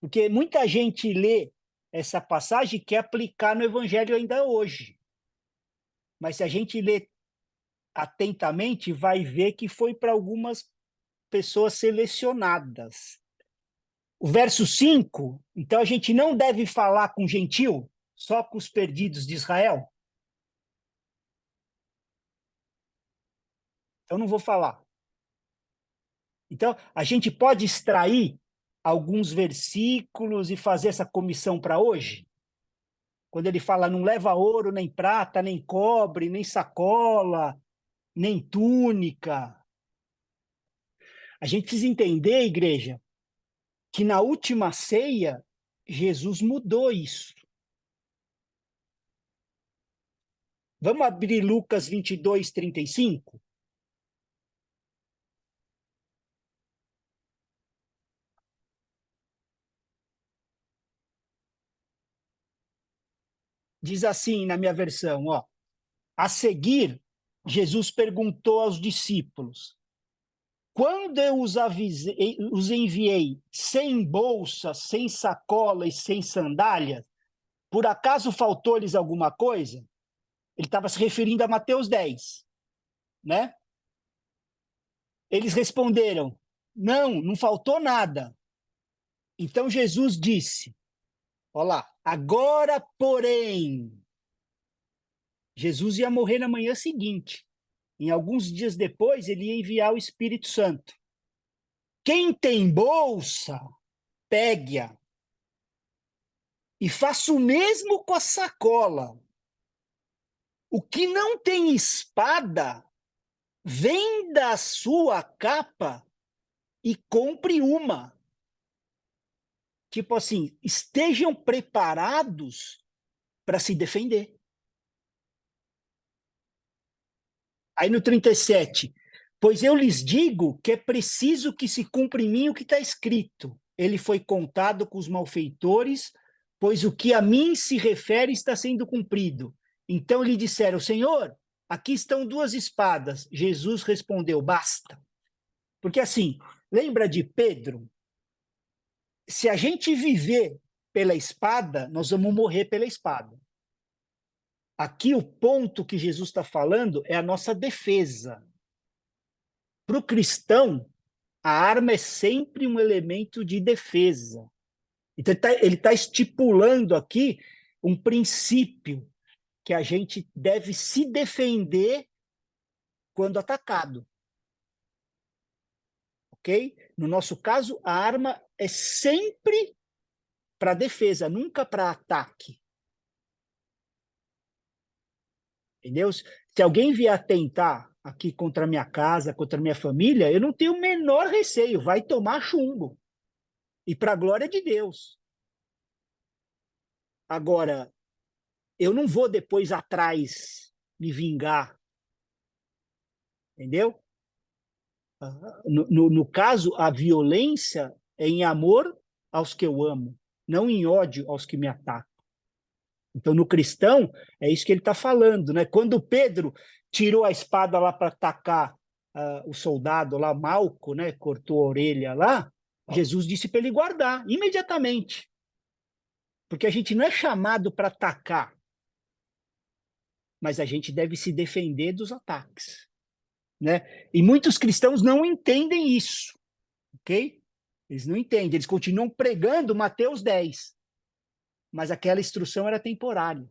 porque muita gente lê essa passagem e quer aplicar no Evangelho ainda hoje. Mas se a gente lê atentamente, vai ver que foi para algumas pessoas selecionadas. O verso 5, então a gente não deve falar com gentil, só com os perdidos de Israel? Então não vou falar. Então, a gente pode extrair alguns versículos e fazer essa comissão para hoje? Quando ele fala, não leva ouro, nem prata, nem cobre, nem sacola, nem túnica. A gente precisa entender, igreja, que na última ceia, Jesus mudou isso. Vamos abrir Lucas 22, 35? Diz assim na minha versão, ó. A seguir, Jesus perguntou aos discípulos: quando eu os enviei sem bolsa, sem sacola e sem sandálias, por acaso faltou-lhes alguma coisa? Ele estava se referindo a Mateus 10, né? Eles responderam: não, não faltou nada. Então Jesus disse, olha lá, agora, porém, Jesus ia morrer na manhã seguinte. Em alguns dias depois, ele ia enviar o Espírito Santo. Quem tem bolsa, pegue-a. E faça o mesmo com a sacola. O que não tem espada, venda a sua capa e compre uma. Tipo assim, estejam preparados para se defender. Aí no 37, pois eu lhes digo que é preciso que se cumpra em mim o que está escrito. Ele foi contado com os malfeitores, pois o que a mim se refere está sendo cumprido. Então lhe disseram, Senhor, aqui estão 2 espadas. Jesus respondeu, basta. Porque assim, lembra de Pedro? Se a gente viver pela espada, nós vamos morrer pela espada. Aqui o ponto que Jesus está falando é a nossa defesa. Para o cristão, a arma é sempre um elemento de defesa. Então, ele tá estipulando aqui um princípio que a gente deve se defender quando atacado. Ok? No nosso caso, a arma é sempre para defesa, nunca para ataque. Entendeu? Se alguém vier atentar aqui contra a minha casa, contra a minha família, eu não tenho o menor receio, vai tomar chumbo. E para a glória de Deus. Agora, eu não vou depois atrás me vingar. Entendeu? No caso, a violência é em amor aos que eu amo, não em ódio aos que me atacam. Então, no cristão, é isso que ele está falando, né? Quando Pedro tirou a espada lá para atacar o soldado lá, Malco, né? Cortou a orelha lá, Jesus disse para ele guardar imediatamente. Porque a gente não é chamado para atacar, mas a gente deve se defender dos ataques, né? E muitos cristãos não entendem isso, ok? Eles não entendem, eles continuam pregando Mateus 10, mas aquela instrução era temporária.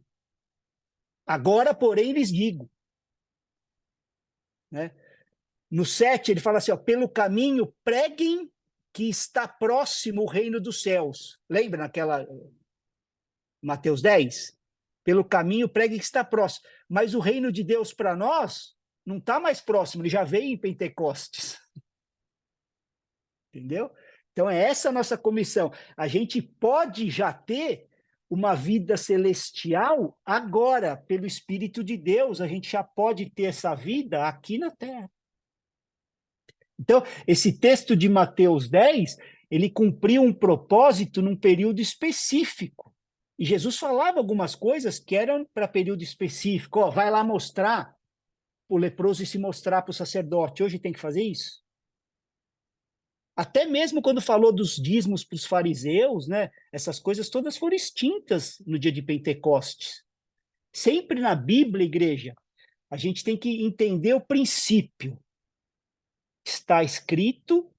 Agora, porém, lhes digo, né? No 7, ele fala assim, ó, pelo caminho preguem que está próximo o reino dos céus. Lembra naquela Mateus 10? Pelo caminho preguem que está próximo. Mas o reino de Deus para nós não está mais próximo, ele já veio em Pentecostes. Entendeu? Então é essa a nossa comissão. A gente pode já ter uma vida celestial agora, pelo Espírito de Deus, a gente já pode ter essa vida aqui na Terra. Então, esse texto de Mateus 10, ele cumpriu um propósito num período específico. E Jesus falava algumas coisas que eram para período específico. Ó, vai lá mostrar o leproso e se mostrar para o sacerdote. Hoje tem que fazer isso? Até mesmo quando falou dos dízimos para os fariseus, né? Essas coisas todas foram extintas no dia de Pentecostes. Sempre na Bíblia, igreja, a gente tem que entender o princípio. Está escrito,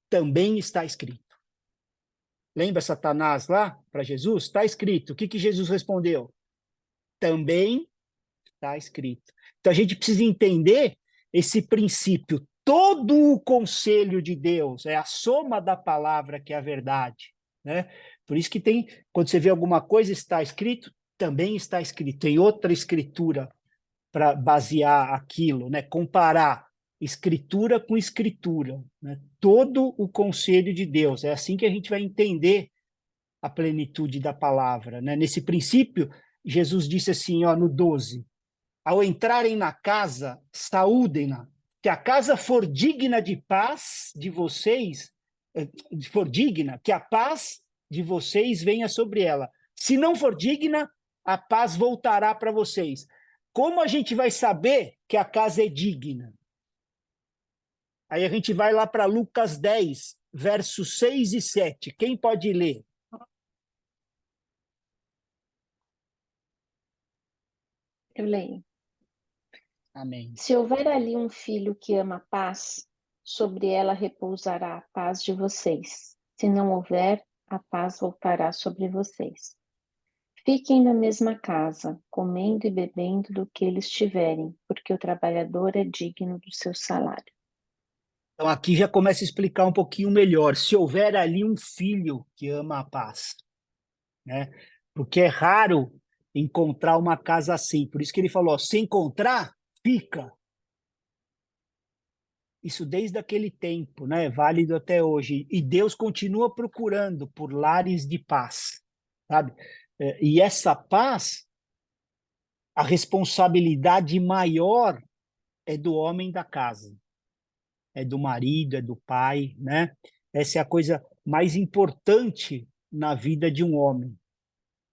também está escrito. Lembra Satanás lá para Jesus? Está escrito. O que Jesus respondeu? Também está escrito. Então a gente precisa entender esse princípio. Todo o conselho de Deus é a soma da palavra que é a verdade, né? Por isso que tem, quando você vê alguma coisa está escrito, também está escrito. Tem outra escritura para basear aquilo, né? Comparar escritura com escritura, né? Todo o conselho de Deus. É assim que a gente vai entender a plenitude da palavra, né? Nesse princípio, Jesus disse assim, ó, no 12, ao entrarem na casa, saúdem-na, que a casa for digna de paz de vocês, for digna, que a paz de vocês venha sobre ela. Se não for digna, a paz voltará para vocês. Como a gente vai saber que a casa é digna? Aí a gente vai lá para Lucas 10, versos 6 e 7. Quem pode ler? Eu leio. Amém. Se houver ali um filho que ama a paz, sobre ela repousará a paz de vocês. Se não houver, a paz voltará sobre vocês. Fiquem na mesma casa, comendo e bebendo do que eles tiverem, porque o trabalhador é digno do seu salário. Então aqui já começa a explicar um pouquinho melhor. Se houver ali um filho que ama a paz, né? Porque é raro encontrar uma casa assim. Por isso que ele falou, ó, se encontrar, fica. Isso desde aquele tempo, né? Válido até hoje. E Deus continua procurando por lares de paz, sabe? E essa paz, a responsabilidade maior é do homem da casa, é do marido, é do pai, né? Essa é a coisa mais importante na vida de um homem,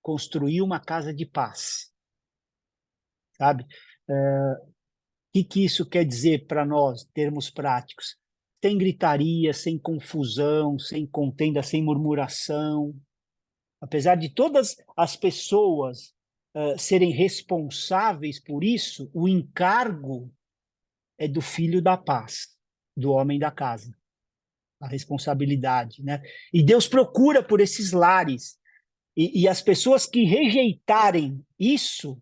construir uma casa de paz, sabe? O que isso quer dizer para nós, termos práticos? Sem gritaria, sem confusão, sem contenda, sem murmuração. Apesar de todas as pessoas serem responsáveis por isso, o encargo é do filho da paz, do homem da casa. A responsabilidade, né? E Deus procura por esses lares. E as pessoas que rejeitarem isso,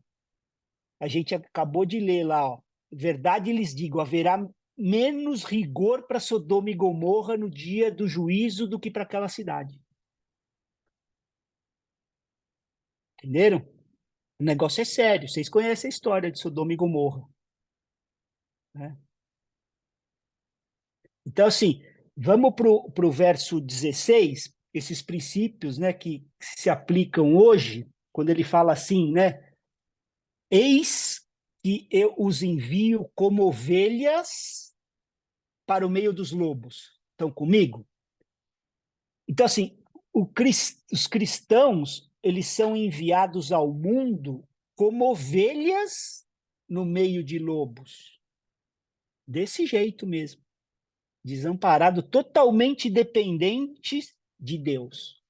a gente acabou de ler lá, ó, verdade lhes digo, haverá menos rigor para Sodoma e Gomorra no dia do juízo do que para aquela cidade. Entenderam? O negócio é sério. Vocês conhecem a história de Sodoma e Gomorra, né? Então, assim, vamos para o verso 16, esses princípios, né, que se aplicam hoje, quando ele fala assim, né? Eis que eu os envio como ovelhas para o meio dos lobos. Estão comigo? Então, assim, os cristãos, eles são enviados ao mundo como ovelhas no meio de lobos. Desse jeito mesmo. Desamparado, totalmente dependentes de Deus.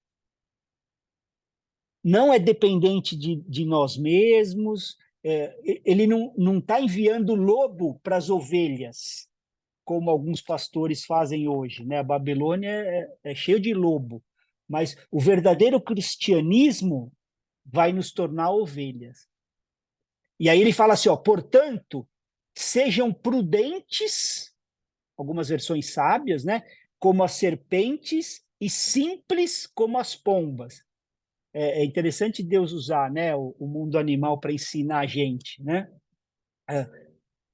Não é dependente de nós mesmos. Ele não está enviando lobo para as ovelhas, como alguns pastores fazem hoje, né? A Babilônia é cheio de lobo, mas o verdadeiro cristianismo vai nos tornar ovelhas. E aí ele fala assim, ó, portanto, sejam prudentes, algumas versões sábias, né? Como as serpentes e simples como as pombas. É interessante Deus usar, né, o mundo animal para ensinar a gente, né?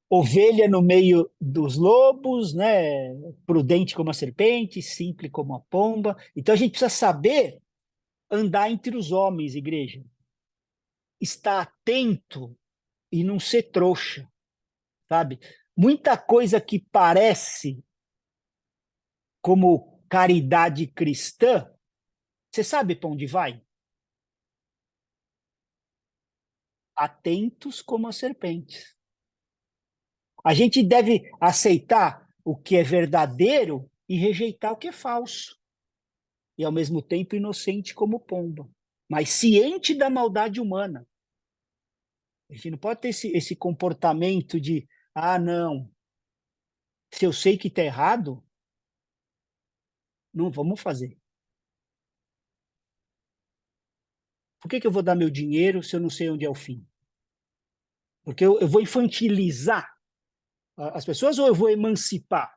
Ovelha no meio dos lobos, né? Prudente como a serpente, simples como a pomba. Então a gente precisa saber andar entre os homens, igreja. Estar atento e não ser trouxa, sabe? Muita coisa que parece como caridade cristã, você sabe para onde vai? Atentos como as serpentes. A gente deve aceitar o que é verdadeiro e rejeitar o que é falso. E, ao mesmo tempo, inocente como pomba, mas ciente da maldade humana. A gente não pode ter esse comportamento de, não, se eu sei que está errado, não vamos fazer. Por que eu vou dar meu dinheiro se eu não sei onde é o fim? Porque eu vou infantilizar as pessoas ou eu vou emancipar?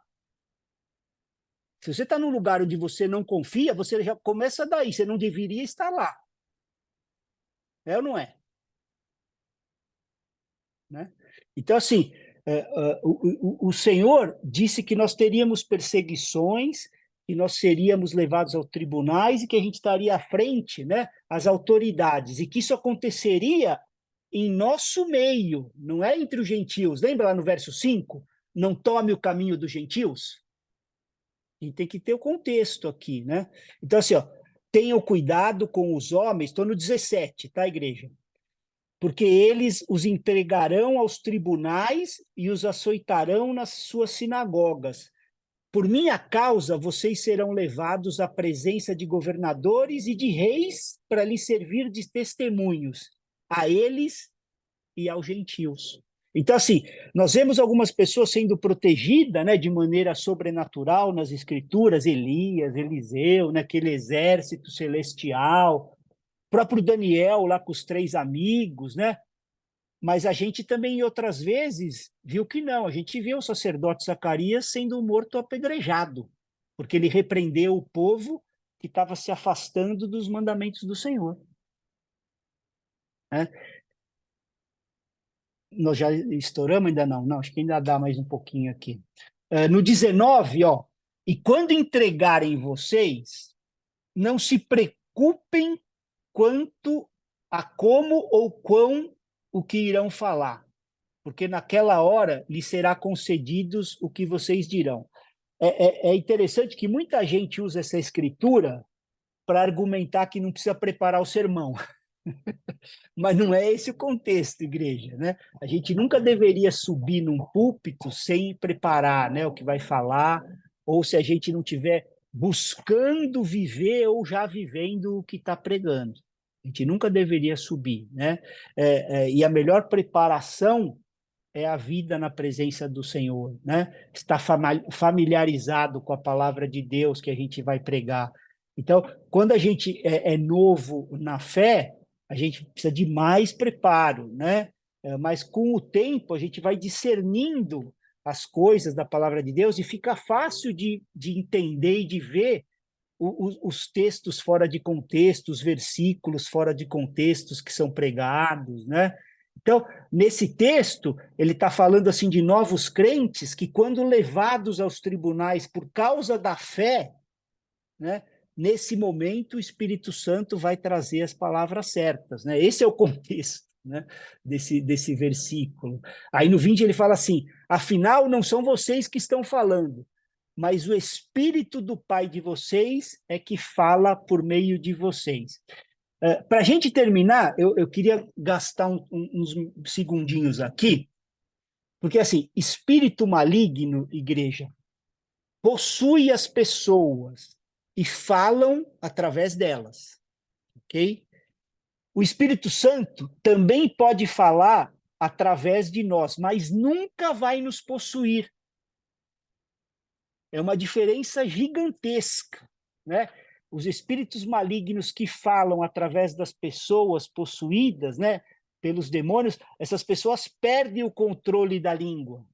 Se você está num lugar onde você não confia, você já começa daí, você não deveria estar lá. É ou não é? Né? Então, assim, o Senhor disse que nós teríamos perseguições, que nós seríamos levados aos tribunais e que a gente estaria à frente, né, às autoridades, e que isso aconteceria em nosso meio, não é entre os gentios. Lembra lá no verso 5? Não tome o caminho dos gentios? E tem que ter o contexto aqui, né? Então, assim, tenham cuidado com os homens, estou no 17, tá, igreja? Porque eles os entregarão aos tribunais e os açoitarão nas suas sinagogas. Por minha causa, vocês serão levados à presença de governadores e de reis para lhes servir de testemunhos, a eles e aos gentios. Então, assim, nós vemos algumas pessoas sendo protegidas, né, de maneira sobrenatural nas escrituras, Elias, Eliseu, naquele exército celestial, próprio Daniel lá com os 3 amigos, né? Mas a gente também, outras vezes, viu que não. A gente viu o sacerdote Zacarias sendo morto apedrejado, porque ele repreendeu o povo que estava se afastando dos mandamentos do Senhor. Né? Nós já estouramos? Ainda não? Não, acho que ainda dá mais um pouquinho aqui. No 19, e quando entregarem vocês, não se preocupem quanto a como ou quão o que irão falar, porque naquela hora lhe será concedidos o que vocês dirão. É interessante que muita gente usa essa escritura para argumentar que não precisa preparar o sermão. Mas não é esse o contexto, igreja, né? A gente nunca deveria subir num púlpito sem preparar, né, o que vai falar, ou se a gente não tiver buscando viver ou já vivendo o que está pregando. A gente nunca deveria subir, né? E a melhor preparação é a vida na presença do Senhor, né? Estar familiarizado com a palavra de Deus que a gente vai pregar. Então, quando a gente é novo na fé, a gente precisa de mais preparo, né? Mas com o tempo a gente vai discernindo as coisas da palavra de Deus e fica fácil de entender e de ver os textos fora de contexto, os versículos fora de contextos que são pregados, né? Então, nesse texto, ele está falando assim de novos crentes que, quando levados aos tribunais por causa da fé, né, nesse momento o Espírito Santo vai trazer as palavras certas, né? Esse é o contexto, né, desse versículo. Aí no 20 ele fala assim: afinal, não são vocês que estão falando, mas o Espírito do Pai de vocês é que fala por meio de vocês. Para a gente terminar, eu queria gastar uns segundinhos aqui, porque, assim, espírito maligno, igreja, possui as pessoas e falam através delas, ok? O Espírito Santo também pode falar através de nós, mas nunca vai nos possuir. É uma diferença gigantesca, né? Os espíritos malignos que falam através das pessoas possuídas, né, pelos demônios, essas pessoas perdem o controle da língua.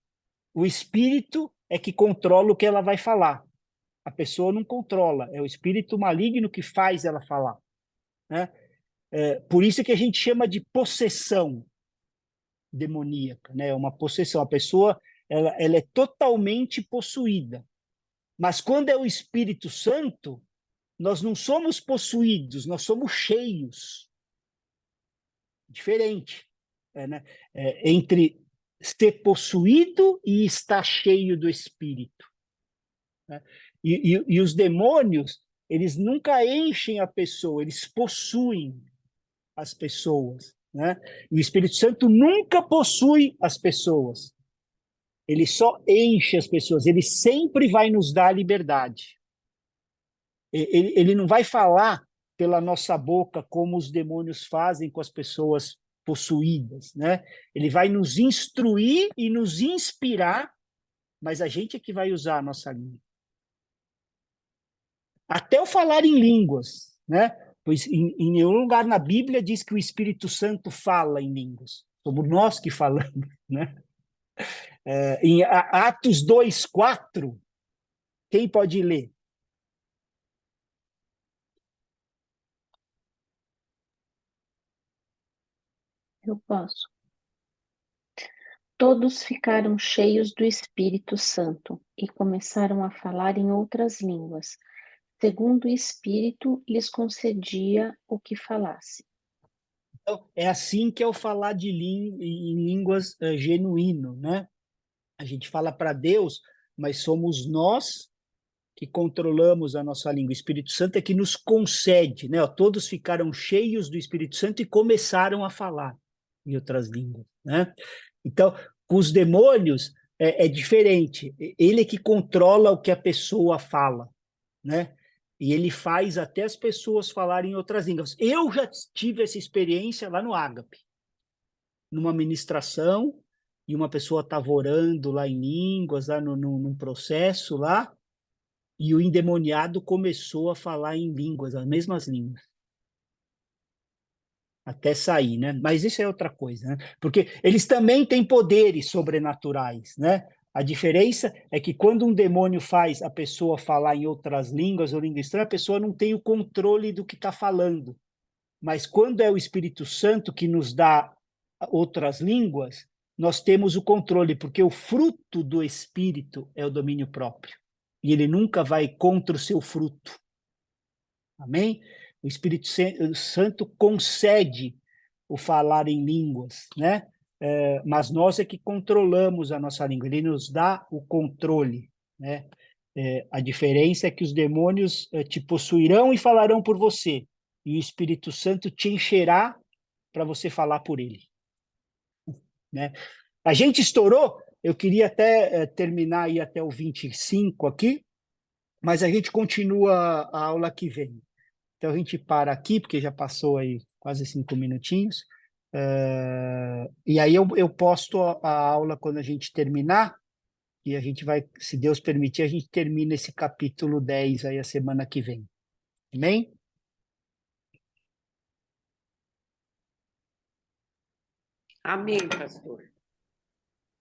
O espírito é que controla o que ela vai falar. A pessoa não controla, é o espírito maligno que faz ela falar, né? Por isso que a gente chama de possessão demoníaca, né? Uma possessão. A pessoa ela é totalmente possuída. Mas quando é o Espírito Santo, nós não somos possuídos, nós somos cheios. Diferente, né? Entre ser possuído e estar cheio do Espírito, né? E os demônios, eles nunca enchem a pessoa, eles possuem as pessoas, né? E o Espírito Santo nunca possui as pessoas. Ele só enche as pessoas, ele sempre vai nos dar liberdade. Ele não vai falar pela nossa boca como os demônios fazem com as pessoas possuídas, né? Ele vai nos instruir e nos inspirar, mas a gente é que vai usar a nossa língua. Até o falar em línguas, né? Pois em nenhum lugar na Bíblia diz que o Espírito Santo fala em línguas. Somos nós que falamos, né? Em Atos 2:4, quem pode ler? Eu posso. Todos ficaram cheios do Espírito Santo e começaram a falar em outras línguas, segundo o Espírito lhes concedia o que falasse. Então, é assim que é o falar em línguas genuíno, né? A gente fala para Deus, mas somos nós que controlamos a nossa língua. O Espírito Santo é que nos concede, né? Todos ficaram cheios do Espírito Santo e começaram a falar em outras línguas, né? Então, com os demônios é diferente. Ele é que controla o que a pessoa fala, né? E ele faz até as pessoas falarem em outras línguas. Eu já tive essa experiência lá no Ágape, numa ministração, e uma pessoa estava orando lá em línguas, lá num processo lá, e o endemoniado começou a falar em línguas, as mesmas línguas. Até sair, né? Mas isso é outra coisa, né? Porque eles também têm poderes sobrenaturais, né? A diferença é que quando um demônio faz a pessoa falar em outras línguas ou língua estranha, a pessoa não tem o controle do que está falando. Mas quando é o Espírito Santo que nos dá outras línguas, nós temos o controle, porque o fruto do Espírito é o domínio próprio. E ele nunca vai contra o seu fruto. Amém? O Espírito Santo concede o falar em línguas, né? Mas nós é que controlamos a nossa língua, ele nos dá o controle, né? A diferença é que os demônios te possuirão e falarão por você, e o Espírito Santo te encherá para você falar por ele, né? A gente estourou, eu queria até terminar aí até o 25 aqui, mas a gente continua a aula que vem. Então a gente para aqui, porque já passou aí quase 5 minutinhos. E aí eu posto a aula quando a gente terminar, e a gente vai, se Deus permitir, a gente termina esse capítulo 10 aí a semana que vem. Amém? Amém, pastor.